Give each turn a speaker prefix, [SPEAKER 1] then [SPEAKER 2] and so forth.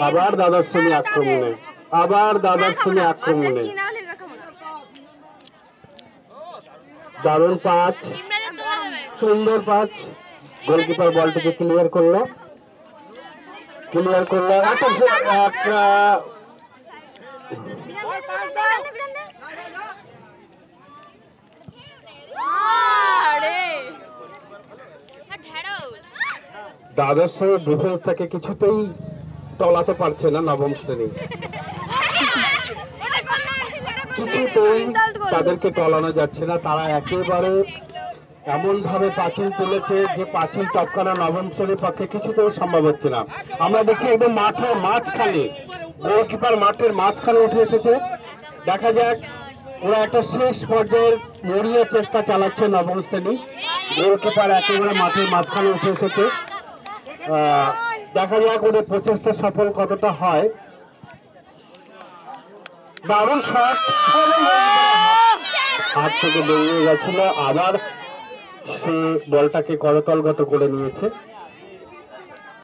[SPEAKER 1] আবার দ্বাদশ শ্রেণী আক্রমণে, আবার দ্বাদশ শ্রেণী আক্রমণে। দারুণ পাঁচ, সুন্দর পাঁচ। গোলকিপার বলটিকে ক্লিয়ার করলো, ক্লিয়ার করলো। একটা দ্বাদশ শ্রেণীর ডিফেন্স থেকে কিছুতেই টলাতে পারছে না নবম শ্রেণী, কিছুতেই তাদেরকে টলানো যাচ্ছে না। তারা একেবারে এমন ভাবে পাঁচিল তুলেছে যে পাঁচিল টপকানো নবম শ্রেণীর পক্ষে কিছুতেই সম্ভব হচ্ছে না। আমরা দেখছি একদম মাঠের মাঝখানে, গোলকিপার মাঠের মাঝখানে উঠে এসেছে। দেখা যাক, ওরা একটা শেষ পর্যায়ের মরিয়ে চেষ্টা চালাচ্ছে নবম শ্রেণী। গোলকিপার একেবারে মাঠের মাঝখানে উঠে এসেছে। দেখা যাক ওদের প্রচেষ্টা সফল কতটা হয়। দারুণ শট, হাত থেকে বেরিয়ে গেছিল, আবার সে বলটাকে করতলগত করে নিয়েছে।